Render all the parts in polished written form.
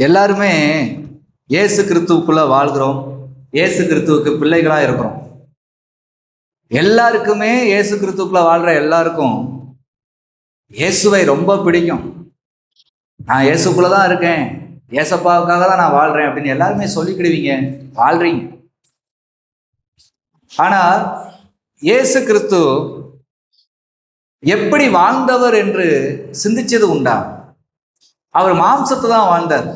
எல்லாருமே இயேசு கிறிஸ்துவுக்குள்ள வாழ்கிறோம். இயேசு கிறிஸ்துவுக்கு பிள்ளைகளா இருக்கிறோம். எல்லாருக்குமே இயேசு கிறிஸ்துவுக்குள்ள வாழ்ற எல்லாருக்கும் இயேசுவை ரொம்ப பிடிக்கும். நான் இயேசுக்குள்ளதான் இருக்கேன், இயேசப்பாவுக்காக தான் நான் வாழ்றேன் அப்படின்னு எல்லாருமே சொல்லிக்கிடுவீங்க, வாழ்றீங்க. ஆனா இயேசு கிறிஸ்து எப்படி வாழ்ந்தவர் என்று சிந்திச்சது உண்டா? அவர் மாம்சத்தை தான் வாழ்ந்தார்.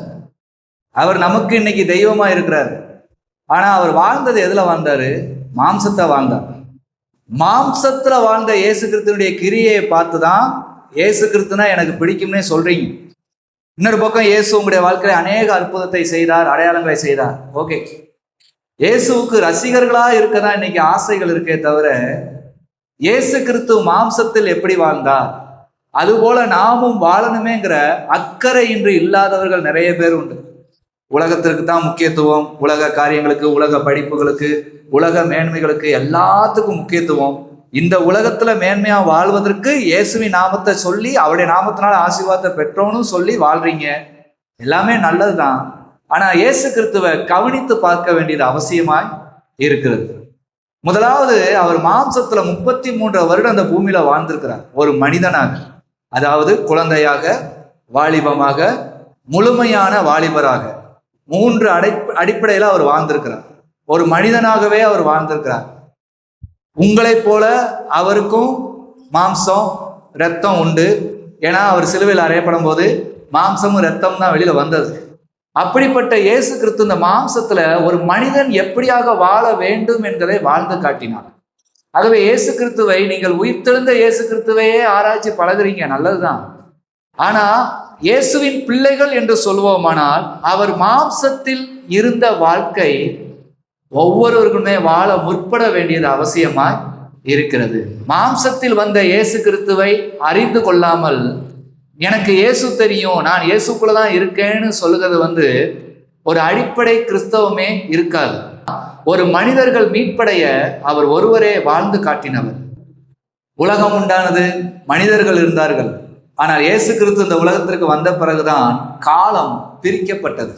அவர் நமக்கு இன்னைக்கு தெய்வமா இருக்கிறார். ஆனா அவர் வாழ்ந்தது எதுல வாழ்ந்தாரு? மாம்சத்தை வாழ்ந்தார். மாம்சத்துல வாழ்ந்த இயேசு கிறிஸ்துனுடைய கிரியையை பார்த்துதான் இயேசு கிறிஸ்துனா எனக்கு பிடிக்கும்னே சொல்றீங்க. இன்னொரு பக்கம் இயேசு உங்களுடைய வாழ்க்கையில அநேக அற்புதத்தை செய்தார், அடையாளங்களை செய்தார். ஓகே, இயேசுவுக்கு ரசிகர்களா இருக்கதான் இன்னைக்கு ஆசைகள் இருக்கே தவிர இயேசு கிறிஸ்து மாம்சத்தில் எப்படி வாழ்ந்தார் அதுபோல நாமும் வாழணுமேங்கிற அக்கறை இன்று இல்லாதவர்கள் நிறைய பேர் உண்டு. உலகத்திற்கு தான் முக்கியத்துவம், உலக காரியங்களுக்கு, உலக படிப்புகளுக்கு, உலக மேன்மைகளுக்கு, எல்லாத்துக்கும் முக்கியத்துவம். இந்த உலகத்துல மேன்மையா வாழ்வதற்கு இயேசுவின் நாமத்தை சொல்லி அவருடைய நாமத்தினால ஆசீர்வாதத்தை பெற்றோன்னு சொல்லி வாழ்றீங்க. எல்லாமே நல்லதுதான். ஆனா இயேசு கிறிஸ்துவை கவனித்து பார்க்க வேண்டியது அவசியமாய் இருக்கிறது. முதலாவது, அவர் மாம்சத்துல 33 வருடம் அந்த பூமியில வாழ்ந்திருக்கிறார். ஒரு மனிதனாக, அதாவது குழந்தையாக, வாலிபமாக, முழுமையான வாலிபராக, 3 அடிப்படையில அவர் வாழ்ந்திருக்கிறார். ஒரு மனிதனாகவே அவர் வாழ்ந்திருக்கிறார். உங்களைப் போல அவருக்கும் மாம்சம் இரத்தம் உண்டு. ஏன்னா அவர் சிலுவையில் அறையப்படும் போது மாம்சமும் இரத்தம் தான் வெளியில வந்தது. அப்படிப்பட்ட இயேசு கிறிஸ்து இந்த மாம்சத்துல ஒரு மனிதன் எப்படியாக வாழ வேண்டும் என்பதை வாழ்ந்து காட்டினார். ஆகவே இயேசு கிறிஸ்துவை நீங்கள் உயிர்த்தெழுந்த இயேசு கிறிஸ்துவையே ஆராய்ச்சி பழகுறீங்க, நல்லதுதான். ஆனா இயேசுவின் பிள்ளைகள் என்று சொல்வோமானால் அவர் மாம்சத்தில் இருந்த வாழ்க்கை ஒவ்வொருவருக்குமே வாழ முற்பட வேண்டியது அவசியமாய் இருக்கிறது. மாம்சத்தில் வந்த இயேசு கிறிஸ்துவை அறிந்து கொள்ளாமல் எனக்கு இயேசு தெரியும், நான் இயேசுக்குள்ளதான் இருக்கேன்னு சொல்லுகிறது ஒரு அடிப்படை கிறிஸ்தவமே இருக்காது. ஒரு மனிதர்கள் மீட்படைய அவர் ஒருவரே வாழ்ந்து காட்டினவர். உலகம் உண்டானது, மனிதர்கள் இருந்தார்கள். ஆனால் இயேசு கிறிஸ்து இந்த உலகத்திற்கு வந்த பிறகுதான் காலம் பிரிக்கப்பட்டது.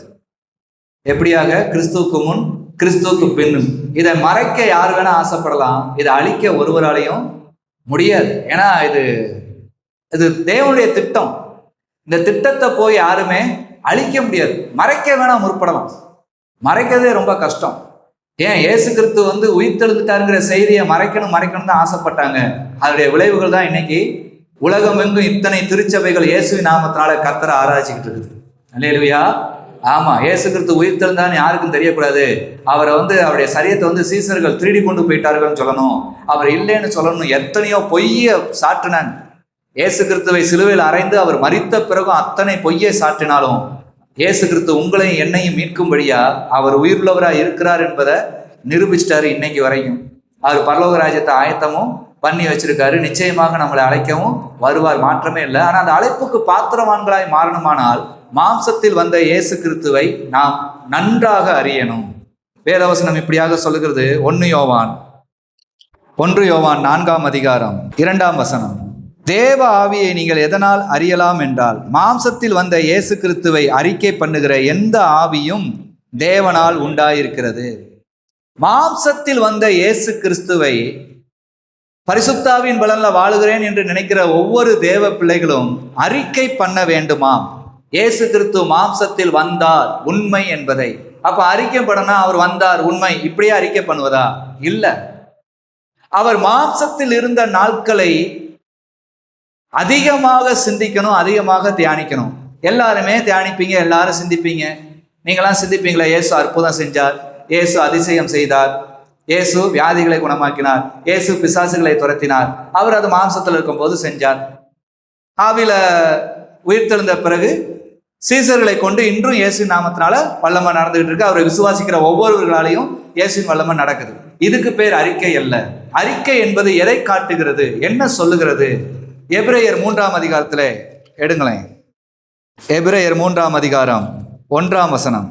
எப்படியாக? கிறிஸ்துவுக்கு முன், கிறிஸ்துவுக்கு பின்னும். இதை மறைக்க யார் வேணா ஆசைப்படலாம், இதை அழிக்க ஒருவராலையும் முடியாது. ஏன்னா இது தேவனுடைய திட்டம். இந்த திட்டத்தை போய் யாருமே அழிக்க முடியாது. மறைக்க வேணா முற்படலாம், மறைக்கிறதே ரொம்ப கஷ்டம். ஏன்? இயேசு கிறிஸ்து உயிர்த்தெழுந்துட்டாருங்கிற செய்தியை மறைக்கணும் தான் ஆசைப்பட்டாங்க. அதனுடைய விளைவுகள் தான் இன்னைக்கு உலகம் எங்கும் இத்தனை திருச்சபைகள் இயேசுவின் நாமத்தினால கர்த்தரை ஆராய்ச்சிக்கிட்டு இருக்குது. அல்லேலூயா. ஆமா, இயேசு கிறிஸ்து உயிர்த்தெழுந்தான்னு யாருக்கும் தெரியக்கூடாது. அவரை அவருடைய சரீரத்தை சீசர்கள் திருடி கொண்டு போயிட்டார்கள்னு சொல்லணும், அவர் இல்லைன்னு சொல்லணும். எத்தனையோ பொய்ய சாற்றினாங்க. இயேசு கிறிஸ்துவை சிலுவையில் அறைந்து அவர் மரித்த பிறகும் அத்தனை பொய்யை சாற்றினாலும் இயேசு கிறிஸ்து உங்களையும் என்னையும் மீட்கும்படியா அவர் உயிருள்ளவராக இருக்கிறார் என்பதை நிரூபிச்சிட்டாரு. இன்னைக்கு வரைக்கும் அவர் பரலோக ராஜ்யத்தை ஆயத்தமும் பண்ணி வச்சிருக்காரு. நிச்சயமாக நம்மளை அழைக்கவும் வருவார், மாற்றமே இல்லை. ஆனால் அந்த அழைப்புக்கு பாத்திரவான்களாய் மாறணுமானால் மாம்சத்தில் வந்த இயேசு கிறிஸ்துவை நாம் நன்றாக அறியணும். வேதவசனம் இப்படியாக சொல்லுகிறது. 1 யோவான் 4ஆம் அதிகாரம் 2ஆம் வசனம். தேவ ஆவியை நீங்கள் எதனால் அறியலாம் என்றால், மாம்சத்தில் வந்த இயேசு கிறிஸ்துவை அறிக்கை பண்ணுகிற எந்த ஆவியும் தேவனால் உண்டாயிருக்கிறது. மாம்சத்தில் வந்த இயேசு கிறிஸ்துவை பரிசுத்தாவின் பலன்ல வாழுகிறேன் என்று நினைக்கிற ஒவ்வொரு தேவ பிள்ளைகளும் அறிக்கை பண்ண வேண்டுமாம். இயேசு கிறிஸ்து மாம்சத்தில் வந்தார் உண்மை என்பதை. அப்ப அறிக்கை பண்ணனா அவர் வந்தார் உண்மை, இப்படியே அறிக்கை பண்ணுவதா? இல்ல. அவர் மாம்சத்தில் இருந்த நாட்களை அதிகமாக சிந்திக்கணும், அதிகமாக தியானிக்கணும். எல்லாருமே தியானிப்பீங்க, எல்லாரும் சிந்திப்பீங்க. நீங்களாம் சிந்திப்பீங்களா? இயேசு அற்புதம் செஞ்சார், இயேசு அதிசயம் செய்தார், இயேசு வியாதிகளை குணமாக்கினார், இயேசு பிசாசுகளை துரத்தினார். அவர் அது மாம்சத்தில் இருக்கும்போது செஞ்சார். ஆவில உயிர்த்தெழுந்த பிறகு சீசர்களை கொண்டு இன்றும் இயேசுவின் நாமத்தினால வல்லமை நடந்துகிட்டு இருக்கு. அவரை விசுவாசிக்கிற ஒவ்வொருவர்களாலையும் இயேசுவின் வல்லமை நடக்குது. இதுக்கு பேர் அறிக்கை அல்ல. அறிக்கை என்பது எதை காட்டுகிறது, என்ன சொல்லுகிறது? எபிரேயர் 3ஆம் அதிகாரத்துல எடுங்களேன். எபிரேயர் 3ஆம் அதிகாரம் 1ஆம் வசனம்.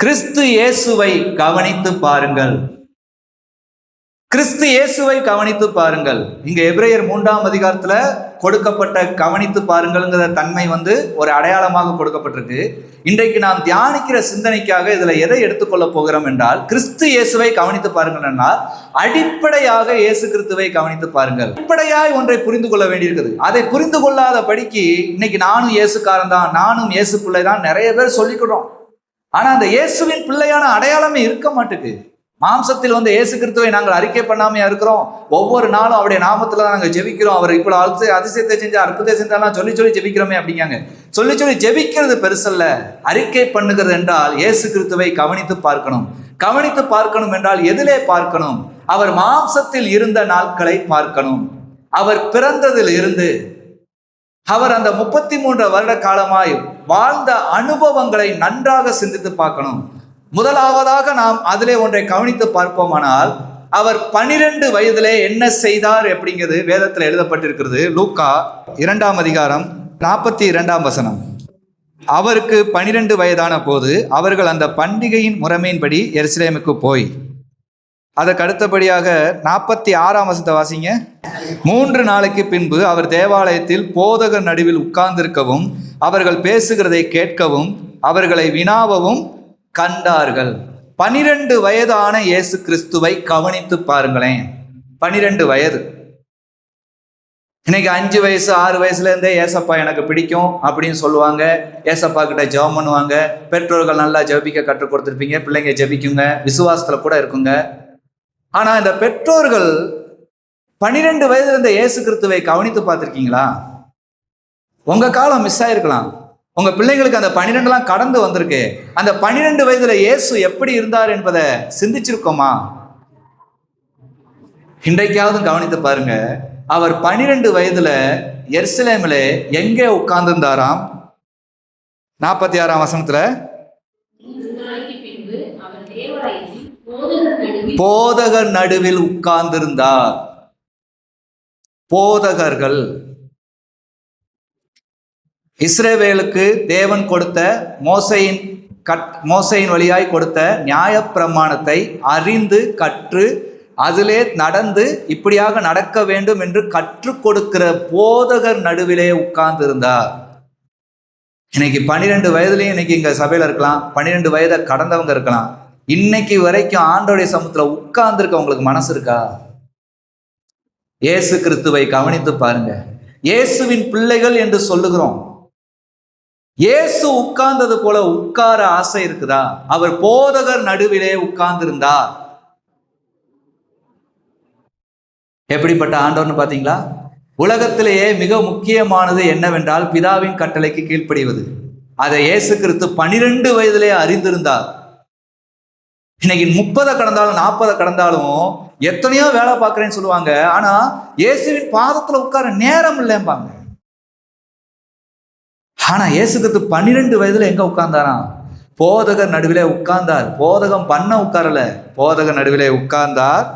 கிறிஸ்து இயேசுவை கவனித்து பாருங்கள். கிறிஸ்து இயேசுவை கவனித்து பாருங்கள். இங்க எபிரேயர் 3ஆம் அதிகாரத்துல கொடுக்கப்பட்ட கவனித்து பாருங்கள்ங்கிற தன்மை ஒரு அடையாளமாக கொடுக்கப்பட்டிருக்கு. இன்றைக்கு நாம் தியானிக்கிற சிந்தனைக்காக இதுல எதை எடுத்துக்கொள்ள போகிறோம் என்றால், கிறிஸ்து இயேசுவை கவனித்து பாருங்கள் என்றால் அடிப்படையாக இயேசு கிறிஸ்துவை கவனித்து பாருங்கள். அடிப்படையாய் ஒன்றை புரிந்து கொள்ள வேண்டியிருக்குது. அதை புரிந்து கொள்ளாத படிக்கு இன்னைக்கு நானும் இயேசுக்காரன் தான், நானும் இயேசு பிள்ளை தான் நிறைய பேர் சொல்லிக்கிறோம். ஆனா அந்த இயேசுவின் பிள்ளையான அடையாளமே இருக்க மாட்டுக்கு. மாம்சத்தில் இயேசு கிறிஸ்துவை நாங்கள் அறிக்கை பண்ணாமையா இருக்கிறோம். ஒவ்வொரு நாளும் அவருடைய நாமத்துல தான் நாங்கள் ஜெபிக்கிறோம். அவர் இப்போ அதிசயத்தை செஞ்சா அற்புதத்தை செஞ்சாலாம் சொல்லி ஜெபிக்கிறோமே அப்படிங்காங்க. சொல்லி ஜெபிக்கிறது பெருசல்ல. அறிக்கை பண்ணுகிறது என்றால் இயேசு கிறிஸ்துவை கவனித்து பார்க்கணும். கவனித்து பார்க்கணும் என்றால் எதிலே பார்க்கணும்? அவர் மாம்சத்தில் இருந்த நாட்களை பார்க்கணும். அவர் பிறந்ததில் இருந்து அவர் அந்த 33 வருட காலமாய் வாழ்ந்த அனுபவங்களை நன்றாக சிந்தித்து பார்க்கணும். முதலாவதாக நாம் அதிலே ஒன்றை கவனித்து பார்ப்போமானால், அவர் 12 வயதிலே என்ன செய்தார் அப்படிங்கிறது வேதத்தில் எழுதப்பட்டிருக்கிறது. லூக்கா 2ஆம் அதிகாரம் 42ஆம் வசனம். அவருக்கு 12 வயதான போது அவர்கள் அந்த பண்டிகையின் முறைமையின்படி எருசலேமுக்கு போய், அதற்கு அடுத்தபடியாக 46ஆம் வசனத்தை வாசிங்க. 3 நாளைக்கு பின்பு அவர் தேவாலயத்தில் போதகர் நடுவில் உட்கார்ந்திருக்கவும் அவர்கள் பேசுகிறதை கேட்கவும் அவர்களை வினாவவும் கண்டார்கள். 12 வயதான இயேசு கிறிஸ்துவை கவனித்து பாருங்களேன். 12 வயது. இன்னைக்கு 5 வயசு 6 வயசுல இருந்தே ஏசப்பா எனக்கு பிடிக்கும் அப்படின்னு சொல்லுவாங்க. ஏசப்பா கிட்ட ஜெபம் பண்ணுவாங்க. பெற்றோர்கள் நல்லா ஜெபிக்க கற்றுக் கொடுத்துருப்பீங்க. பிள்ளைங்க ஜெபிக்குங்க, விசுவாசத்துல கூட இருக்குங்க. ஆனா இந்த பெற்றோர்கள் 12 வயதுல இருந்த இயேசு கிறிஸ்துவை கவனித்து பார்த்திருக்கீங்களா? உங்க காலம் மிஸ் ஆயிருக்கலாம். உங்க பிள்ளைங்களுக்கு அந்த 12 கடந்து வந்திருக்கு. அந்த 12 வயதுல இயேசு எப்படி இருந்தார் என்பதை சிந்திச்சிருக்கோமா? இன்றைக்காவது கவனித்து பாருங்க. அவர் 12 வயதுல எருசலேமில எங்கே உட்கார்ந்து இருந்தாராம்? 46ஆம் வசனத்துல, போதகர் நடுவில் உட்கார்ந்திருந்தார். போதகர்கள் இஸ்ரவேலுக்கு தேவன் கொடுத்த மோசையின் வழியாய் கொடுத்த நியாயப்பிரமாணத்தை அறிந்து கற்று அதிலே நடந்து இப்படியாக நடக்க வேண்டும் என்று கற்றுக் கொடுக்கிற போதகர் நடுவிலே உட்கார்ந்து இருந்தார். இன்னைக்கு 12 வயதுலயும் இன்னைக்கு இங்க சபையில இருக்கலாம், 12 வயதை கடந்தவங்க இருக்கலாம். இன்னைக்கு வரைக்கும் ஆண்டவருடைய சமூகத்துல உட்கார்ந்து இருக்க உங்களுக்கு மனசு இருக்கா? இயேசு கிறிஸ்துவை கவனித்து பாருங்க. இயேசுவின் பிள்ளைகள் என்று சொல்லுகிறோம். இயேசு உட்கார்ந்தது போல உட்கார ஆசை இருக்குதா? அவர் போதகர் நடுவிலே உட்கார்ந்திருந்தார். எப்படிப்பட்ட ஆண்டவர்னு பாத்தீங்களா? உலகத்திலேயே மிக முக்கியமானது என்னவென்றால் பிதாவின் கட்டளைக்கு கீழ்ப்படிவது. அதை இயேசு கிறிஸ்து 12 வயதிலே அறிந்திருந்தார். இன்னைக்கு 30 கடந்தாலும் 40 கடந்தாலும் எத்தனையோ வேலை பார்க்கிறேன்னு சொல்லுவாங்க. ஆனா இயேசுவின் பாதத்துல உட்கார நேரம் இல்லைம்பாங்க. ஆனா இயேசு கிறிஸ்து 12 வயதுல எங்க உட்கார்ந்தாராம்? போதகர் நடுவிலே உட்கார்ந்தார். போதகம் பண்ண உட்காரல, போதகர் நடுவிலே உட்கார்ந்தார்.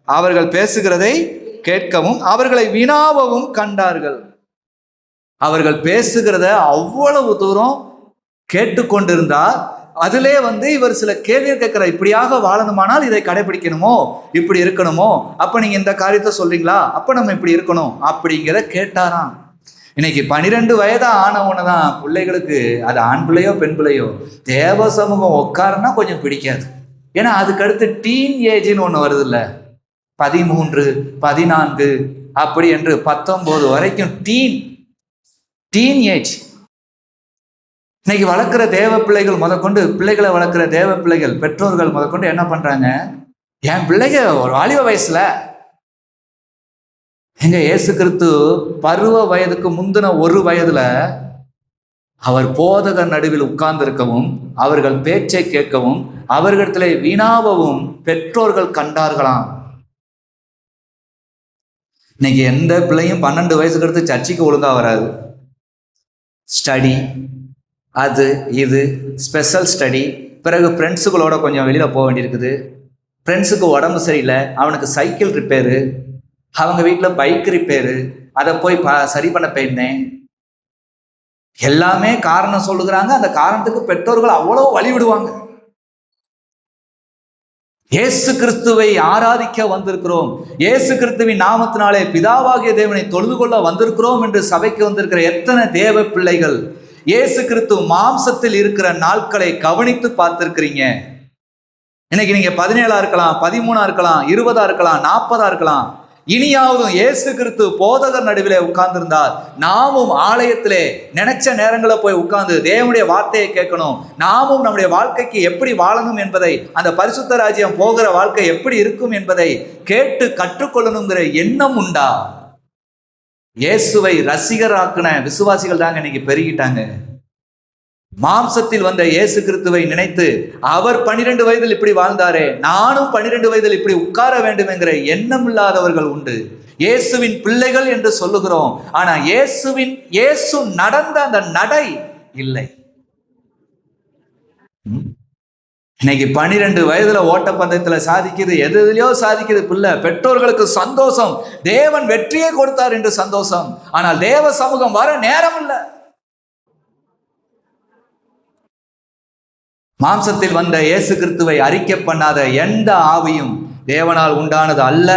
அவர்கள் பேசுகிறதை கேட்கவும் அவர்களை வினாவவும் கண்டார்கள். அவர்கள் பேசுகிறத அவ்வளவு தூரம் கேட்டுக்கொண்டிருந்தார். அதிலே இவர் சில கேள்வி கேட்கிறார். இப்படியாக வாழணுமானால் இதை கடைபிடிக்கணுமோ, இப்படி இருக்கணுமோ, அப்ப நீங்க இந்த காரியத்தை சொல்றீங்களா, அப்ப நம்ம இப்படி இருக்கணும் அப்படிங்கிற கேட்டாராம். இன்னைக்கு 12 வயதா ஆனவன தான் பிள்ளைகளுக்கு, அது ஆண் பிள்ளையோ பெண் பிள்ளையோ, தேவ சமூகம் உட்காருன்னா கொஞ்சம் பிடிக்காது. ஏன்னா அதுக்கு அடுத்து டீன் ஏஜ்னு ஒன்று வருது இல்லை, 13, 14 அப்படி என்று 19 வரைக்கும் டீன் ஏஜ். இன்னைக்கு வளர்க்குற தேவ பிள்ளைகள் முதற்கொண்டு, பிள்ளைகளை வளர்க்குற தேவ பிள்ளைகள் பெற்றோர்கள் முதற்கொண்டு என்ன பண்றாங்க? என் பிள்ளைங்க ஒரு வாலிப வயசுல, எங்க இயேசு கிறிஸ்து பருவ வயதுக்கு முந்தின 1 வயதுல அவர் போதகர் நடுவில் உட்கார்ந்து இருக்கவும் அவர்கள் பேச்சை கேட்கவும் அவர்களிடத்திலே வினாவவும் பெற்றோர்கள் கண்டார்களாம். இன்னைக்கு எந்த பிள்ளையும் 12 வயசுக்கு அடுத்து சர்ச்சைக்கு ஒழுங்கா வராது. ஸ்டடி, அது இது ஸ்பெஷல் ஸ்டடி, பிறகு ஃப்ரெண்ட்ஸுகளோட கொஞ்சம் வெளியில போக வேண்டியிருக்குது. ஃப்ரெண்ட்ஸுக்கு உடம்பு சரியில்லை, அவனுக்கு சைக்கிள் ரிப்பேரு, அவங்க வீட்டில் பைக் ரிப்பேரு, அதை போய் சரி பண்ண போயிருந்தேன். எல்லாமே காரணம் சொல்லுகிறாங்க. அந்த காரணத்துக்கு பெற்றோர்கள் அவ்வளவு வழி விடுவாங்க. இயேசு கிறிஸ்துவை ஆராதிக்க வந்திருக்கிறோம், இயேசு கிறிஸ்துவின் நாமத்தினாலே பிதாவாகிய தேவனை தொழுது கொள்ள வந்திருக்கிறோம் என்று சபைக்கு வந்திருக்கிற எத்தனை தேவ பிள்ளைகள் இயேசு கிறிஸ்து மாம்சத்தில் இருக்கிற நாட்களை கவனித்து பார்த்திருக்கிறீங்க? இன்னைக்கு நீங்க 17 இருக்கலாம், 13 இருக்கலாம், 20 இருக்கலாம், 40 இருக்கலாம். இனியாவதும் இயேசு கிறிஸ்து போதகர் நடுவிலே உட்கார்ந்திருந்தார். நாமும் ஆலயத்திலே நினைச்ச நேரங்களில் போய் உட்கார்ந்து தேவனுடைய வார்த்தையை கேட்கணும். நாமும் நம்முடைய வாழ்க்கைக்கு எப்படி வாழணும் என்பதை, அந்த பரிசுத்த ராஜ்யம் போகிற வாழ்க்கை எப்படி இருக்கும் என்பதை கேட்டு கற்றுக்கொள்ளணுங்கிற எண்ணம் உண்டா? இயேசுவை ரசிகராக்குன விசுவாசிகள் தாங்க இன்னைக்கு பெருகிட்டாங்க. மாம்சத்தில் வந்த இயேசு கிறிஸ்துவை நினைத்து அவர் 12 வயதில் இப்படி வாழ்ந்தாரே, நானும் 12 வயதில் இப்படி உட்கார வேண்டும் என்கிற எண்ணம் இல்லாதவர்கள் உண்டு. இயேசுவின் பிள்ளைகள் என்று சொல்லுகிறோம், ஆனா இயேசு நடந்த அந்த நடை இல்லை. இன்னைக்கு 12 வயதுல ஓட்டப்பந்தயத்துல சாதிக்குது, எதுலயோ சாதிக்குது பிள்ளை. பெற்றோர்களுக்கு சந்தோஷம், தேவன் வெற்றியை கொடுத்தார் என்று சந்தோஷம். ஆனால் தேவ சமூகம் வர நேரம் இல்லை. மாம்சத்தில் வந்த இயேசு கிறிஸ்துவை அறிக்கை பண்ணாத எந்த ஆவியும் தேவனால் உண்டானது அல்ல.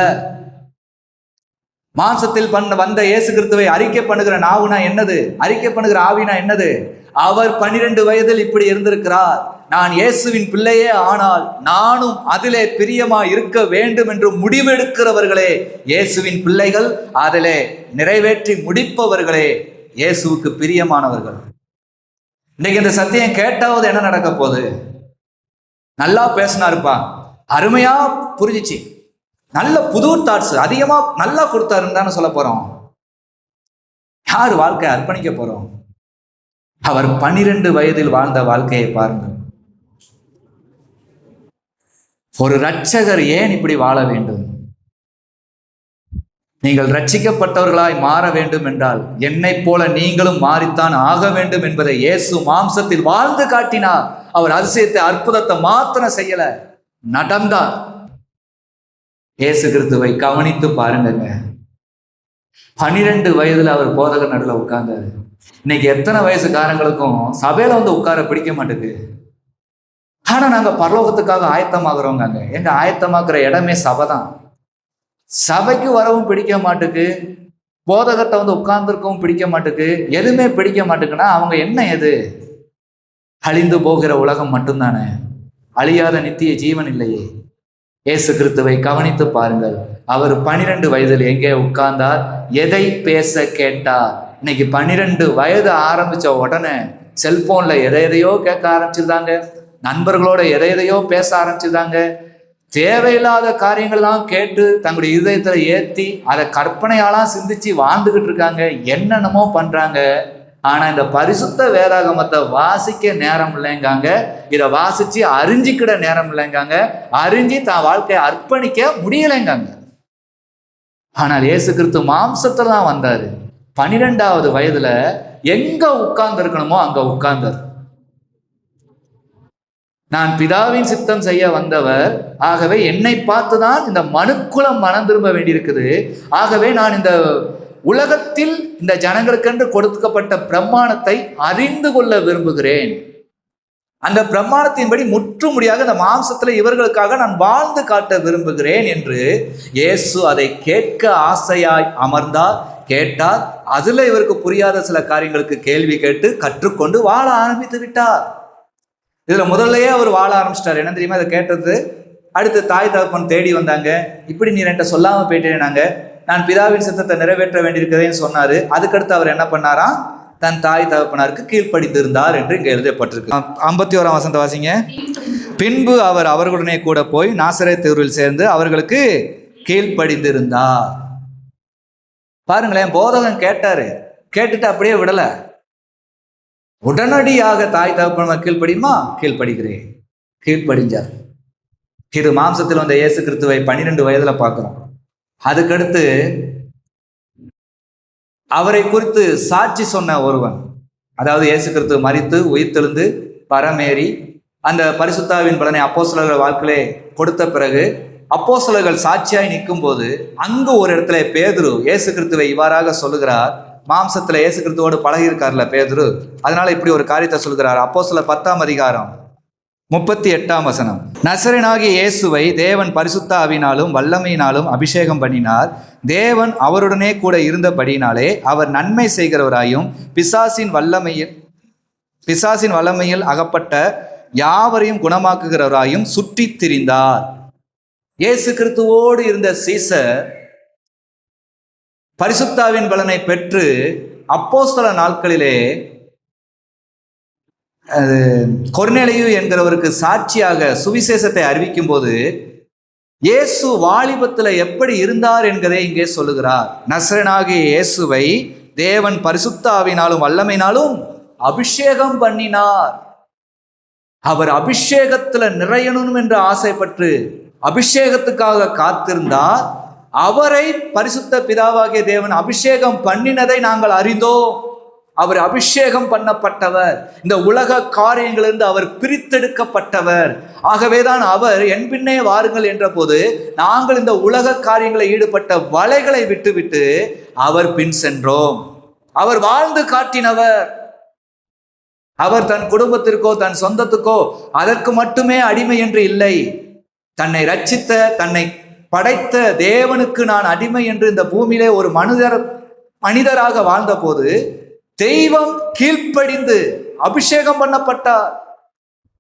மாம்சத்தில் வந்த இயேசு கிறிஸ்துவை அறிக்கை பண்ணுகிற நாவுனா என்னது? அறிக்கை பண்ணுகிற ஆவினா என்னது? அவர் 12 வயதில் இப்படி இருந்திருக்கிறார், நான் இயேசுவின் பிள்ளையே ஆனால் நானும் அதிலே பிரியமா இருக்க வேண்டும் என்று முடிவெடுக்கிறவர்களே இயேசுவின் பிள்ளைகள், அதிலே நிறைவேற்றி முடிப்பவர்களே இயேசுவுக்கு பிரியமானவர்கள். இன்னைக்கு இந்த சத்தியம் கேட்டாவது என்ன நடக்க போகுது? நல்லா பேசினாருப்பா, அருமையா புரிஞ்சிச்சு, நல்ல புது தாட்ஸ் அதிகமா நல்லா கொடுத்தாருன்னு தானே சொல்ல போறோம். யார் வாழ்க்கையை அர்ப்பணிக்க போறோம்? அவர் 12 வயதில் வாழ்ந்த வாழ்க்கையை பாருங்கள். ஒரு இரட்சகர் ஏன் இப்படி வாழ வேண்டும்? நீங்கள் ரட்சிக்கப்பட்டவர்களாய் மாற வேண்டும் என்றால் என்னை போல நீங்களும் மாறித்தான் ஆக வேண்டும் என்பதை இயேசு மாம்சத்தில் வாழ்ந்து காட்டினார். அவர் அதிசயத்தை அற்புதத்தை மாத்திரம் செய்யல, நடந்தார். இயேசு கிறிஸ்துவை கவனித்து பாருங்க. 12 வயதுல அவர் போதகர் நடுவில் உட்கார்ந்தாரு. இன்னைக்கு எத்தனை வயசுக்காரங்களுக்கும் சபையில வந்து உட்கார பிடிக்க மாட்டேங்குது. ஆனா நாங்க பரலோகத்துக்காக ஆயத்தமாகறோங்க. எங்க ஆயத்தமாக்குற இடமே சபை தான். சபைக்கு வரவும் பிடிக்க மாட்டுக்கு, போதகத்தை வந்து உட்கார்ந்துருக்கவும் பிடிக்க மாட்டுக்கு, எதுவுமே பிடிக்க மாட்டுக்குன்னா அவங்க என்ன? எது அழிந்து போகிற உலகம் மட்டும்தானே, அழியாத நித்திய ஜீவன் இல்லையே. இயேசு கிறிஸ்துவை கவனித்து பாருங்கள். அவர் 12 வயதில் எங்கே உட்கார்ந்தார்? எதை பேச கேட்டார்? இன்னைக்கு 12 வயது ஆரம்பிச்ச உடனே செல்போன்ல எதையோ கேட்க ஆரம்பிச்சிருந்தாங்க, நண்பர்களோட எதையோ பேச ஆரம்பிச்சிருந்தாங்க. தேவையில்லாத காரியங்கள்லாம் கேட்டு தங்களுடைய இதயத்துல ஏற்றி அதை கற்பனையாலாம் சிந்திச்சு வாழ்ந்துகிட்டு இருக்காங்க, என்னென்னமோ பண்றாங்க. ஆனா இந்த பரிசுத்த வேதாகமத்தை வாசிக்க நேரம் இல்லைங்காங்க, இதை வாசிச்சு அறிஞ்சிக்கிட நேரம் இல்லைங்காங்க, அறிஞ்சி தான் வாழ்க்கையை அர்ப்பணிக்க முடியலைங்காங்க. ஆனால் இயேசு கிறிஸ்து மாம்சத்துல தான் வந்தாரு. 12வது வயதுல எங்க உட்கார்ந்து இருக்கணுமோ அங்க உட்கார்ந்தார். நான் பிதாவின் சித்தம் செய்ய வந்தவர், ஆகவே என்னை பார்த்துதான் இந்த மனுக்குலம் மனம் திரும்ப வேண்டியிருக்குது. ஆகவே நான் இந்த உலகத்தில் இந்த ஜனங்களுக்கென்று கொடுக்கப்பட்ட பிரமாணத்தை அறிந்து கொள்ள விரும்புகிறேன். அந்த பிரமாணத்தின்படி முற்றுமுடியாக இந்த மாம்சத்துல இவர்களுக்காக நான் வாழ்ந்து காட்ட விரும்புகிறேன் என்று இயேசு அதை கேட்க ஆசையாய் அமர்ந்தார், கேட்டார். அதுல இவருக்கு புரியாத சில காரியங்களுக்கு கேள்வி கேட்டு கற்றுக்கொண்டு வாழ ஆரம்பித்து விட்டார். இதுல முதல்லயே அவர் வாழ ஆரம்பிச்சிட்டார். என்ன தெரியுமா? இதை கேட்டது அடுத்து தாய் தகப்பன் தேடி வந்தாங்க. இப்படி நீ என்கிட்ட சொல்லாம போயிட்டேனாங்க, நான் பிதாவின் சித்தத்தை நிறைவேற்ற வேண்டியிருக்கிறேன்னு சொன்னாரு. அதுக்கடுத்து அவர் என்ன பண்ணாராம்? தன் தாய் தகப்பனாருக்கு கீழ்ப்படிந்திருந்தார் என்று இங்க எழுதப்பட்டிருக்கு. 51ஆம் வசனத்தை வாசிங்க. பின்பு அவர் அவர்களுடனே கூட போய் நாசரேத் ஊரில் சேர்ந்து அவர்களுக்கு கீழ்ப்படிந்திருந்தார். பாருங்களேன், போதகன் கேட்டாரு, கேட்டுட்டு அப்படியே விடல, உடனடியாக தாய் தகப்பன் கீழ்ப்படியுமா? கீழ்ப்படுகிறேன், கீழ்ப்படிஞ்சார். இது மாம்சத்தில் வந்த இயேசு கிறிஸ்துவை 12 வயதுல பார்க்கிறோம். அதுக்கடுத்து அவரை குறித்து சாட்சி சொன்ன ஒருவன், அதாவது இயேசு கிறிஸ்து மரித்து உயிர்த்தெழுந்து பரமேறி அந்த பரிசுத்தாவின் பலனை அப்போஸ்தலர்கள் வாழ்க்கையிலே கொடுத்த பிறகு அப்போஸ்தலர்கள் சாட்சியாய் நிற்கும் போது அங்கு ஒரு இடத்துல பேதுரு இயேசு கிறிஸ்துவை இவ்வாறாக சொல்லுகிறார். மாம்சத்துல இயேசு கிறிஸ்துவோடு பழகி இருக்கார்ல பேதுரு, அதனால இப்படி ஒரு காரியத்தை சொல்கிறார். அப்போஸ்தலர் 10ஆம் அதிகாரம் 38ஆம் வசனம். நசரேயனாகிய இயேசுவை தேவன் பரிசுத்த ஆவியினாலும் வல்லமையினாலும் அபிஷேகம் பண்ணினார். தேவன் அவருடனே கூட இருந்தபடியினாலே அவர் நன்மை செய்கிறவராயும் பிசாசின் வல்லமையில் அகப்பட்ட யாவரையும் குணமாக்குகிறவராயும் சுற்றி திரிந்தார். இயேசு கிறிஸ்துவோடு இருந்த சீசர் பரிசுத்தாவின் பலனை பெற்று அப்போஸ்தல நாட்களிலே கொர்நேலியு என்கிறவருக்கு சாட்சியாக சுவிசேஷத்தை அறிவிக்கும் போது இயேசு வாலிபத்தில் எப்படி இருந்தார் என்பதை இங்கே சொல்லுகிறார். நசரேயனாகிய இயேசுவை தேவன் பரிசுத்த ஆவியினாலும் வல்லமையினாலும் அபிஷேகம் பண்ணினார். அவர் அபிஷேகத்துல நிறையணும் என்று ஆசைப்பட்டு அபிஷேகத்துக்காக காத்திருந்தார். அவரை பரிசுத்த பிதாவாகிய தேவன் அபிஷேகம் பண்ணினதை நாங்கள் அறிந்தோம். அவர் அபிஷேகம் பண்ணப்பட்டவர், இந்த உலக காரியங்களிலிருந்து அவர் பிரித்தெடுக்கப்பட்டவர். ஆகவேதான் அவர் என் பின்னே வாருங்கள் என்ற போது நாங்கள் இந்த உலக காரியங்களில் ஈடுபட்ட வலைகளை விட்டுவிட்டு அவர் பின் சென்றோம். அவர் வாழ்ந்து காட்டினவர். அவர் தன் குடும்பத்திற்கோ தன் சொந்தத்துக்கோ அதற்கு மட்டுமே அடிமை என்று இல்லை. தன்னை ரட்சித்த, தன்னை படைத்த தேவனுக்கு நான் அடிமை என்று இந்த பூமியிலே ஒரு மனிதராக வாழ்ந்த போது தெய்வம் கீழ்ப்படிந்து அபிஷேகம் பண்ணப்பட்டார்.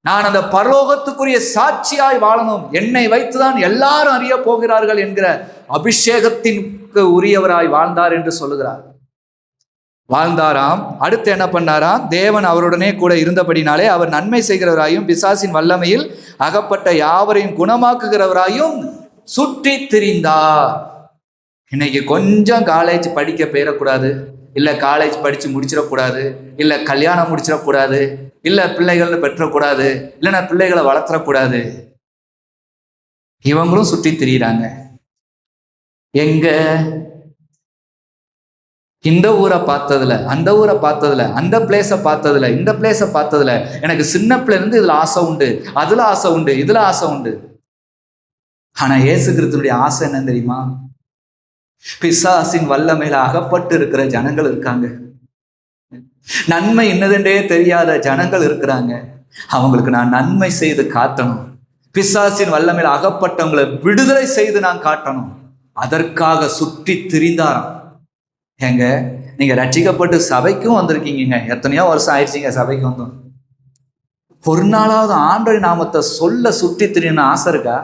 நான் அந்த பரலோகத்துக்குரிய சாட்சியாய் வாழணும், என்னை வைத்துதான் எல்லாரும் அறிய போகிறார்கள் என்கிற அபிஷேகத்திற்கு உரியவராய் வாழ்ந்தார் என்று சொல்லுகிறார். வாழ்ந்தாராம். அடுத்து என்ன பண்ணாராம்? தேவன் அவருடனே கூட இருந்தபடினாலே அவர் நன்மை செய்கிறவராயும் பிசாசின் வல்லமையில் அகப்பட்ட யாவரையும் குணமாக்குகிறவராயும் சுற்றி திரிந்தார். இன்னைக்கு கொஞ்சம் காலேஜ் படிக்க போயிடக்கூடாது, இல்லை காலேஜ் படித்து முடிச்சிடக்கூடாது, இல்லை கல்யாணம் முடிச்சிடக்கூடாது, இல்லை பிள்ளைகள்னு பெற்றக்கூடாது, இல்லைன்னா பிள்ளைகளை வளர்த்துறக்கூடாது. இவங்களும் சுற்றி திரியிறாங்க. எங்க? இந்த ஊரை பார்த்ததுல, அந்த ஊரை பார்த்ததுல, அந்த பிளேஸை பார்த்ததுல, இந்த பிளேஸை பார்த்ததுல எனக்கு சின்ன பிள்ளைலேருந்து இதுல ஆசை உண்டு, அதுல ஆசை உண்டு, இதுல ஆசை உண்டு. ஆனா இயேசு கிறிஸ்துனுடைய ஆசை என்ன தெரியுமா? பிசாசின் வல்லமையில அகப்பட்டு இருக்கிற ஜனங்கள் இருக்காங்க, நன்மை என்னதென்றே தெரியாத ஜனங்கள் இருக்கிறாங்க. அவங்களுக்கு நான் நன்மை செய்து காட்டணும். பிசாசின் வல்லமையில அகப்பட்டவங்களை விடுதலை செய்து நான் காட்டணும். அதற்காக சுற்றி திரிந்தாராம். ஏங்க, நீங்க ரட்சிக்கப்பட்டு சபைக்கும் வந்திருக்கீங்க, எத்தனையோ வருஷம் ஆயிடுச்சிங்க சபைக்கு வந்தோம். ஒரு நாளாவது ஆண்டவரின் நாமத்தை சொல்ல சுற்றி திரியணும்னு ஆசை இருக்கா?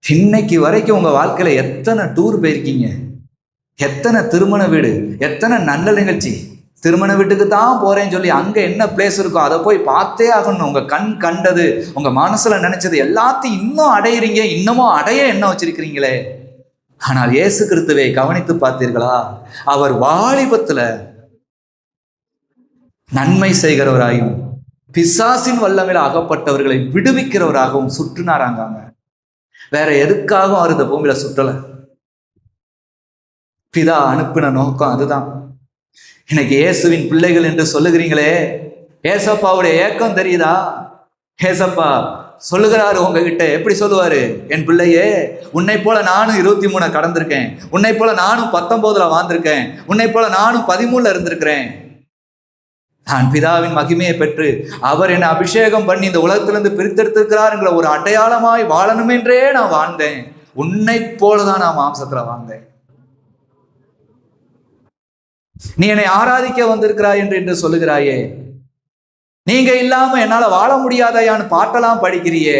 இன்னைக்கு வரைக்கும் உங்க வாழ்க்கையில எத்தனை டூர் போயிருக்கீங்க, எத்தனை திருமண வீடு, எத்தனை நல்ல நிகழ்ச்சி. திருமண வீட்டுக்கு தான் போறேன்னு சொல்லி அங்க என்ன பிளேஸ் இருக்கோ அதை போய் பார்த்தே ஆகணும். உங்க கண் கண்டது, உங்க மனசுல நினைச்சது எல்லாத்தையும் இன்னும் அடையிறீங்க, இன்னமும் அடைய என்ன வச்சிருக்கிறீங்களே. ஆனால் இயேசு கிறிஸ்துவை கவனித்து பார்த்தீர்களா? அவர் வாலிபத்துல நன்மை செய்கிறவராயும் பிசாசின் வல்லமையில அகப்பட்டவர்களை விடுவிக்கிறவராகவும் சுற்றினாராங்க. வேற எதுக்காகவும் அவர் இந்த பூமியில சுற்றல. பிதா அனுப்பின நோக்கம் அதுதான். இன்னைக்கு இயேசுவின் பிள்ளைகள் என்று சொல்லுகிறீங்களே, ஏசப்பாவுடைய ஏக்கம் தெரியுதா? ஏசப்பா சொல்லுகிறாரு உங்ககிட்ட. எப்படி சொல்லுவாரு? என் பிள்ளையே, உன்னை போல நானும் 23 கடந்திருக்கேன், உன்னை போல நானும் 19 வாழ்ந்திருக்கேன், உன்னை போல நானும் 13 இருந்திருக்கிறேன். நான் பிதாவின் மகிமையை பெற்று அவர் என்னை அபிஷேகம் பண்ணி இந்த உலகத்திலிருந்து பிரித்தெடுத்திருக்கிறாருங்கிற ஒரு அடையாளமாய் வாழணும் என்றே நான் வாழ்ந்தேன். உன்னை போலதான் நான் மாம்சத்துல வாழ்ந்தேன். நீ என்னை ஆராதிக்க வந்திருக்கிறாய் என்று சொல்லுகிறாயே, நீங்க இல்லாம என்னால வாழ முடியாதையான்னு பாட்டெல்லாம் படிக்கிறியே,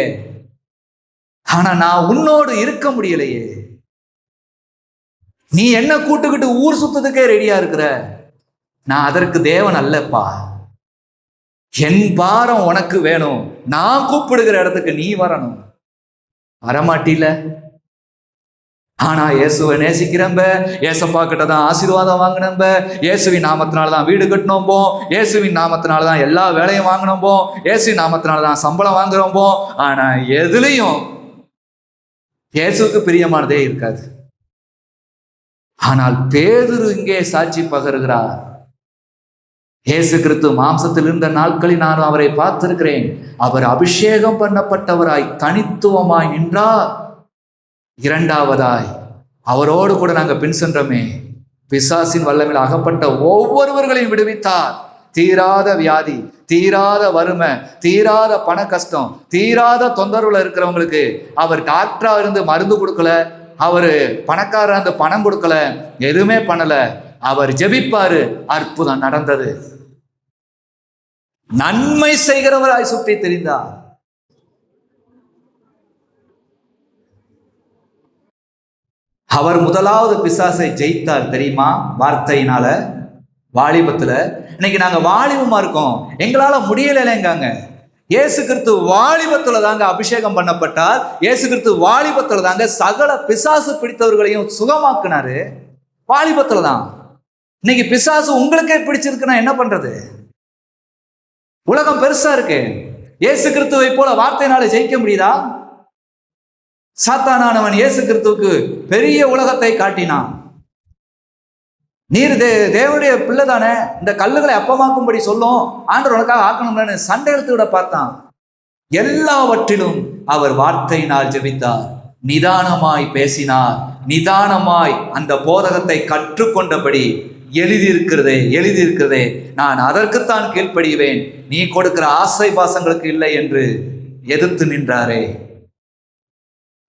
ஆனா நான் உன்னோடு இருக்க முடியலையே. நீ என்ன கூட்டுக்கிட்டு ஊர் சுத்தத்துக்கே ரெடியா இருக்கிற. நான் அதற்கு தேவன் அல்லப்பா. என் பாரம் உனக்கு வேணும். நான் கூப்பிடுகிற இடத்துக்கு நீ வரணும். வரமாட்டில. ஆனா இயேசுவை நேசிக்கிறம்ப, ஏசப்பா கிட்ட தான் ஆசீர்வாதம் வாங்கினம்ப, இயேசுவின் நாமத்தினால்தான் வீடு கட்டினோம்போ, இயேசுவின் நாமத்தினால்தான் எல்லா வேலையும் வாங்கினோம்போ, இயேசுவின் நாமத்தினால்தான் சம்பளம் வாங்குறோம்போ. ஆனா எதுலையும் இயேசுக்கு பிரியமானதே இருக்காது. ஆனால் பேதுரு இங்கே சாட்சி பகருகிறார். இயேசு கிறிஸ்து மாம்சத்தில் இருந்த நாட்களில் நான் அவரை பார்த்திருக்கிறேன். அவர் அபிஷேகம் பண்ணப்பட்டவராய் தனித்துவமாய் நின்றார். இரண்டாவதாய் அவரோடு கூட நாங்கள் பின் சென்றோமே, பிசாசின் வல்லமையில் அகப்பட்ட ஒவ்வொருவர்களையும் விடுவித்தார். தீராத வியாதி, தீராத வறுமை, தீராத பண கஷ்டம், தீராத தொந்தரவுல இருக்கிறவங்களுக்கு அவர் டாக்டரா இருந்து மருந்து கொடுக்கல, அவரு பணக்காரா இருந்து பணம் கொடுக்கல, எதுவுமே பண்ணல. அவர் ஜெபிப்பாரு, அற்புதம் நடந்தது. நன்மை செய்கிறவராய் சுற்றி தெரிந்தார். அவர் முதலாவது பிசாசை ஜெயித்தார் தெரியுமா? வார்த்தையினால. வாலிபத்துல இன்னைக்கு நாங்க வாலிபமா இருக்கோம், எங்களால முடியலைங்காங்க. இயேசு கிறிஸ்து வாலிபத்துல தாங்க அபிஷேகம் பண்ணப்பட்டார். இயேசு கிறிஸ்து வாலிபத்துல தாங்க சகல பிசாசு பிடித்தவர்களையும் சுகமாக்குனாரு. வாலிபத்துல தான். இன்னைக்கு பிசாசு உங்களுக்கே பிடிச்சிருக்குன்னா என்ன பண்றது? உலகம் பெருசா இருக்கு. இயேசு கிறிஸ்துவை போல வார்த்தையினால ஜெயிக்க முடியுதா? சாத்தானானவன் இயேசு கிறிஸ்துவுக்கு பெரிய உலகத்தை காட்டினான். நீர் தேவனுடைய பிள்ளை தானே, இந்த கல்லுகளை அப்பமாக்கும்படி சொல்லும், ஆண்டவர் உனக்காக ஆக்கணும்னு சண்டை எடுத்து விட பார்த்தான். எல்லாவற்றிலும் அவர் வார்த்தையினால் ஜெபித்தார், நிதானமாய் பேசினார், நிதானமாய் அந்த போதகத்தை கற்றுக்கொண்டபடி எழுதியிருக்கிறதே நான் அதற்குத்தான் கீழ்ப்படிவேன், நீ கொடுக்கிற ஆசை பாசங்களுக்கு இல்லை என்று எதிர்த்து நின்றாரே.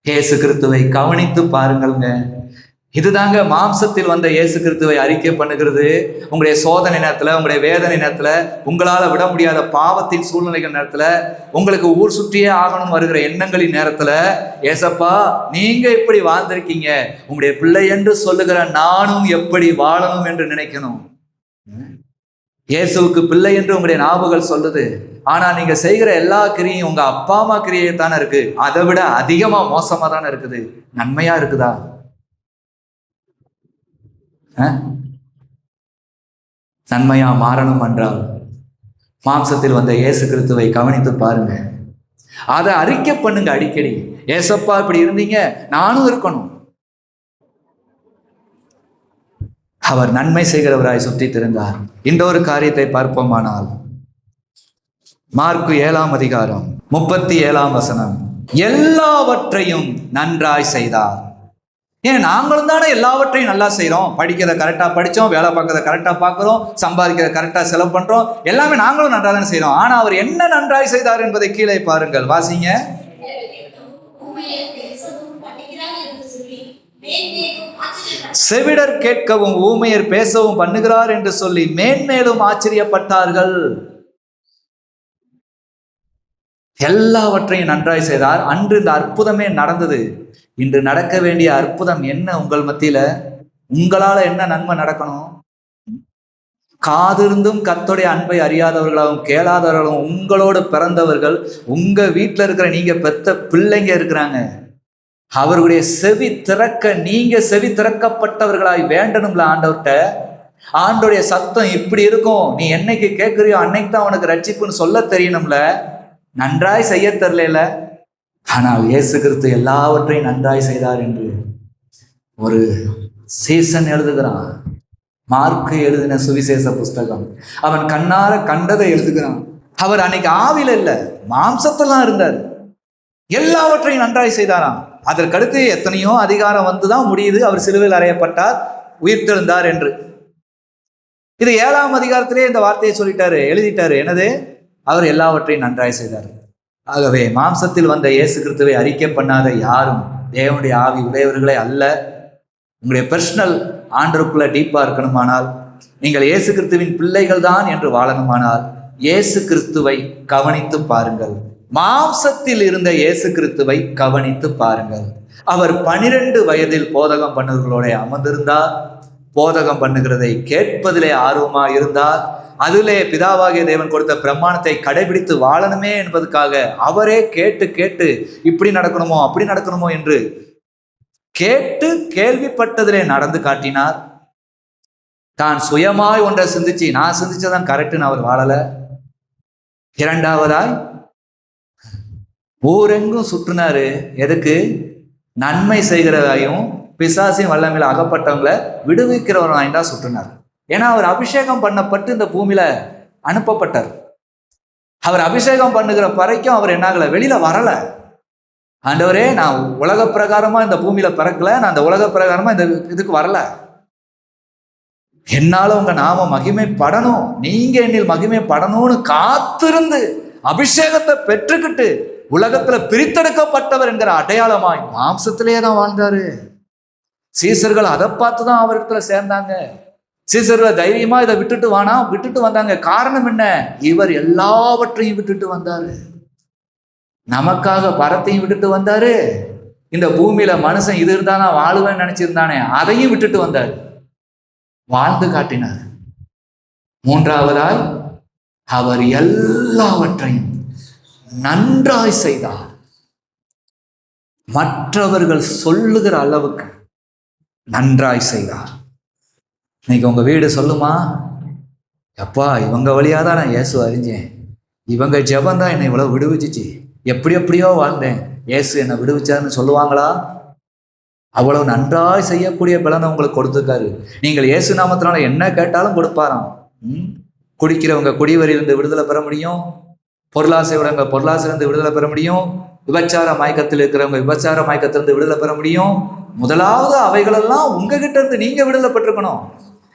இயேசு கிறிஸ்துவை கவனித்து பாருங்கள்ங்க. இதுதாங்க மாம்சத்தில் வந்த இயேசு கிறிஸ்துவை அறிக்கை பண்ணுகிறது. உங்களுடைய சோதனை நேரத்தில், உங்களுடைய வேதனை நேரத்தில், உங்களால் விட முடியாத பாவத்தின் சூழ்நிலைகள் நேரத்தில், உங்களுக்கு ஊர் சுற்றியே ஆகணும் வருகிற எண்ணங்களின் நேரத்தில், ஏசப்பா நீங்க எப்படி வாழ்ந்திருக்கீங்க, உங்களுடைய பிள்ளை என்று சொல்லுகிற நானும் எப்படி வாழணும் என்று நினைக்கணும். இயேசுவுக்கு பிள்ளை என்று உங்களுடைய ஞாபகம் சொல்லுது. ஆனா நீங்க செய்கிற எல்லா கிரியும் உங்க அப்பா அம்மா கிரியை தானே இருக்கு. அதை விட அதிகமா மோசமா தானே இருக்குது. நன்மையா இருக்குதா? நன்மையா மாறணும் என்றால் மாம்சத்தில் வந்த இயேசு கிறிஸ்துவை கவனித்து பாருங்க, அதை அறிக்கை பண்ணுங்க அடிக்கடி. ஏசப்பா இப்படி இருந்தீங்க, நானும் இருக்கணும். அவர் நன்மை செய்கிறவராய் சுற்றி திரிந்தார். இந்த ஒரு காரியத்தை பார்ப்போமானால் மார்க்கு 7ஆம் அதிகாரம் 37ஆம் வசனம், எல்லாவற்றையும் நன்றாய் செய்தார். ஏன் நாங்களும் தானே எல்லாவற்றையும் நல்லா செய்கிறோம். படிக்கிறத கரெக்டாக படித்தோம், வேலை பார்க்கறத கரெக்டாக பார்க்குறோம், சம்பாதிக்கிறத கரெக்டாக செலவு பண்ணுறோம், எல்லாமே நாங்களும் நன்றாக தானே செய்கிறோம். ஆனால் அவர் என்ன நன்றாய் செய்தார் என்பதை கீழே பாருங்கள், வாசிங்க. செவிடர் கேட்கவும் ஊமையர் பேசவும் பண்ணுகிறார் என்று சொல்லி மேன்மேலும் ஆச்சரியப்பட்டார்கள். எல்லாவற்றையும் நன்றாய் செய்தார். அன்று இந்த அற்புதமே நடந்தது. இன்று நடக்க வேண்டிய அற்புதம் என்ன? உங்கள் மத்தியில உங்களால என்ன நன்மை நடக்கணும்? காதிருந்தும் கர்த்தருடைய அன்பை அறியாதவர்களாகவும் கேளாதவர்களும் உங்களோடு பிறந்தவர்கள், உங்க வீட்டில் இருக்கிற நீங்க பெத்த பிள்ளைங்க இருக்கிறாங்க. அவர்களுடைய செவி திறக்க நீங்க செவி திறக்கப்பட்டவர்களாய் வேண்டணும்ல ஆண்டவர்கிட்ட. ஆண்டோடைய சத்தம் இப்படி இருக்கும், நீ என்னைக்கு கேட்குறியோ அன்னைக்கு தான் உனக்கு ரட்சிப்புன்னு சொல்ல தெரியணும்ல. நன்றாய் செய்ய தெரியல. ஆனால் இயேசு கிறிஸ்து எல்லாவற்றையும் நன்றாய் செய்தார் என்று ஒரு சீசன் எழுதுகிறான். மார்க்கு எழுதின சுவிசேஷ புஸ்தகம். அவன் கண்ணார கண்டதை எழுதுகிறான். அவர் அன்னைக்கு ஆவில இல்லை, மாம்சத்தில் இருந்தார். எல்லாவற்றையும் நன்றாய் செய்தாராம். அதற்கடுத்து எத்தனையோ அதிகாரம் வந்துதான் முடியுது. அவர் சிலுவையில் அறையப்பட்டார், உயிர்த்தெழுந்தார் என்று. இது 7ஆம் அதிகாரத்திலே இந்த வார்த்தையை சொல்லிட்டாரு, எழுதிட்டாரு. என்னது? அவர் எல்லாவற்றையும் நன்றாய் செய்தார். ஆகவே மாம்சத்தில் வந்த இயேசு கிறிஸ்துவை அறிக்கை பண்ணாத யாரும் தேவனுடைய ஆவி உடையவர்களே அல்ல. உங்களுடைய பர்சனல் ஆண்டருக்குள்ள டீப்பா இருக்கணுமானால், நீங்கள் இயேசு கிறிஸ்துவின் பிள்ளைகள் தான் என்று வாழணுமானால், இயேசு கிறிஸ்துவை கவனித்து பாருங்கள். மாம்சத்தில் இருந்த இயேசு கிறிஸ்துவை கவனித்து பாருங்கள். அவர் 12 வயதில் போதகம் பண்ணுவர்களோட அமர்ந்திருந்தார். போதகம் பண்ணுகிறதை கேட்பதிலே ஆர்வமா இருந்தார். அதிலே பிதாவாகிய தேவன் கொடுத்த பிரமாணத்தை கடைபிடித்து வாழணுமே என்பதற்காக அவரே கேட்டு கேட்டு இப்படி நடக்கணுமோ அப்படி நடக்கணுமோ என்று கேட்டு கேள்விப்பட்டதிலே நடந்து காட்டினார். தான் சுயமாய் ஒன்றை சிந்திச்சு நான் சிந்திச்சதான் கரெக்டுன்னு அவர் வாழல. இரண்டாவதாய் ஊரெங்கும் சுற்றினாரு. எதுக்கு? நன்மை செய்கிறதாயும் பிசாசின் வல்லமையில அகப்பட்டவங்களை விடுவிக்கிறவராய் தான் சுற்றினார். ஏன்னா அவர் அபிஷேகம் பண்ணப்பட்டு இந்த பூமியில அனுப்பப்பட்டார். அவர் அபிஷேகம் பண்ணுகிற வரைக்கும் அவர் என்னாகல, வெளியில வரல. ஆண்டவரே, நான் உலக பிரகாரமா இந்த பூமியில பிறக்கல, நான் இந்த உலக பிரகாரமா இந்த இதுக்கு வரல. என்னால உங்க நாம மகிமைப்படணும், நீங்க என்னில் மகிமைப்படணும்னு காத்திருந்து அபிஷேகத்தை பெற்றுக்கிட்டு உலகத்துல பிரித்தெடுக்கப்பட்டவர் என்கிற அடையாளமாய் மாம்சத்திலேயே தான் வாழ்ந்தாரு. சீசர்கள் அதை பார்த்து தான் அவரிடத்துல சேர்ந்தாங்க. சீசர்களை தைரியமா இதை விட்டுட்டு வந்தாங்க. காரணம் என்ன? இவர் எல்லாவற்றையும் விட்டுட்டு வந்தாரு. நமக்காக பரத்தையும் விட்டுட்டு வந்தாரு. இந்த பூமியில மனுஷன் இது இருந்தா நான் வாழுவேன்னு நினைச்சிருந்தானே, அதையும் விட்டுட்டு வந்தாரு, வாழ்ந்து காட்டினார். மூன்றாவதாய் அவர் எல்லாவற்றையும் நன்றாய் செய்தார். மற்றவர்கள் சொல்லுகிற அளவுக்கு நன்றாய் செய்தார். இன்னைக்கு உங்க வீடு சொல்லுமா, எப்பா இவங்க வழியாதான் நான் இயேசு அறிஞ்சேன், இவங்க ஜெபம் தான் என்னை இவ்வளவு விடுவிச்சிச்சு, எப்படியோ வாழ்ந்தேன், இயேசு என்னை விடுவிச்சாருன்னு சொல்லுவாங்களா? அவ்வளவு நன்றாய் செய்யக்கூடிய பலனை உங்களுக்கு கொடுத்துருக்காரு. நீங்கள் இயேசு நாமத்தினால என்ன கேட்டாலும் கொடுப்பாராம். குடிக்கிறவங்க குடிவரியிலிருந்து விடுதலை பெற முடியும், பொருளாசையுடங்க பொருளாசையிலிருந்து விடுதலை பெற முடியும், விபச்சார மயக்கத்தில் இருக்கிறவங்க விபச்சார மயக்கத்திலிருந்து விடுதலை பெற முடியும். முதலாவது அவைகளெல்லாம் உங்ககிட்ட இருந்து நீங்க விடுதலை பெற்றுக்கணும்.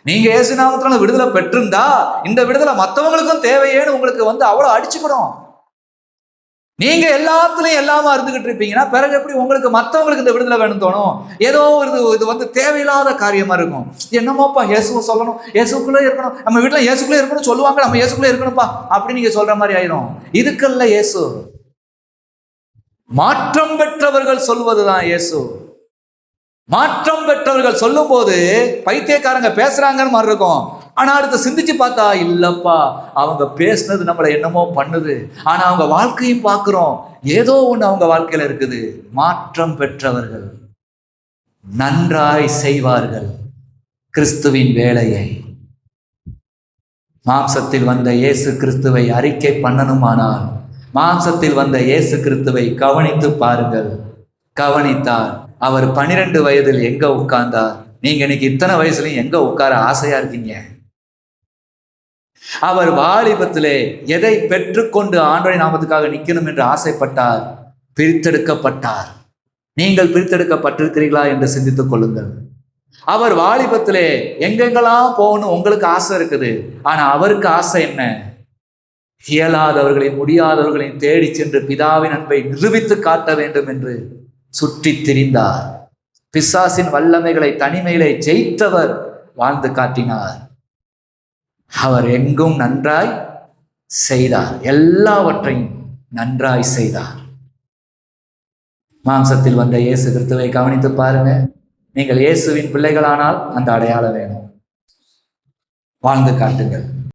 நீங்க இயேசு நாமத்தினால விடுதலை பெற்றிருந்தா இந்த விடுதலை மற்றவங்களுக்கும் தேவையேன்னு உங்களுக்கு அவ்வளவு அடிச்சுக்கணும். நீங்க எல்லாத்துலயும் எல்லாமா இருந்துகிட்டு இருப்பீங்கன்னா பிறகு எப்படி உங்களுக்கு மற்றவங்களுக்கு இந்த விடுதலை வேணும் தோணும்? ஏதோ இது தேவையில்லாத காரியமா இருக்கும். என்னமோப்பா இயேசுவை சொல்லணும், இயேசுக்குள்ளே இருக்கணும், நம்ம வீட்டுல இயேசுக்குள்ளே இருக்கணும் சொல்லுவாங்க, நம்ம இயேசுக்குள்ளே இருக்கணும்ப்பா அப்படி நீங்க சொல்ற மாதிரி ஆயிரும். இதுக்கல்ல இயேசு. மாற்றம் பெற்றவர்கள் சொல்வதுதான் இயேசு. மாற்றம் பெற்றவர்கள் சொல்லும் போது பைத்தியக்காரங்க பேசுறாங்கன்னு மாதிரி இருக்கும். ஆனா அடுத்து சிந்திச்சு பார்த்தா இல்லப்பா, அவங்க பேசுனது நம்மளை என்னமோ பண்ணுது, ஆனா அவங்க வாழ்க்கையும் பார்க்கிறோம், ஏதோ ஒண்ணு அவங்க வாழ்க்கையில இருக்குது. மாற்றம் பெற்றவர்கள் நன்றாய் செய்வார்கள் கிறிஸ்துவின் வேலையை. மாம்சத்தில் வந்த இயேசு கிறிஸ்துவை அறிக்கை பண்ணணுமானால் மாம்சத்தில் வந்த இயேசு கிறிஸ்துவை கவனித்து பாருங்கள். கவனித்தார். அவர் 12 வயதில் எங்க உட்கார்ந்தார்? நீங்க இன்னைக்கு இத்தனை வயசுலயும் எங்க உட்கார ஆசையா இருக்கீங்க? அவர் வாலிபத்திலே எதை பெற்றுக்கொண்டு ஆண்டவரின் நாமத்துக்காக நிற்கணும் என்று ஆசைப்பட்டார்? பிரித்தெடுக்கப்பட்டார். நீங்கள் பிரித்தெடுக்கப்பட்டிருக்கிறீர்களா என்று சிந்தித்துக் கொள்ளுங்கள். அவர் வாலிபத்திலே எங்கெங்கெல்லாம் போகணும் உங்களுக்கு ஆசை இருக்குது. ஆனா அவருக்கு ஆசை என்ன? இயலாதவர்களையும் முடியாதவர்களையும் தேடி சென்று பிதாவின் அன்பை நிரூபித்து காட்ட வேண்டும் என்று சுற்றி திரிந்தார். பிசாசின் வல்லமைகளை தனிமையிலே ஜெயித்தவர் வாழ்ந்து காட்டினார். அவர் எங்கும் நன்றாய் செய்தார், எல்லாவற்றையும் நன்றாய் செய்தார். மாம்சத்தில் வந்த இயேசு கிறிஸ்துவை கவனித்து பாருங்க. நீங்கள் இயேசுவின் பிள்ளைகளானால் அந்த அடையாளம் வேணும். வாழ்ந்து காட்டுங்கள்.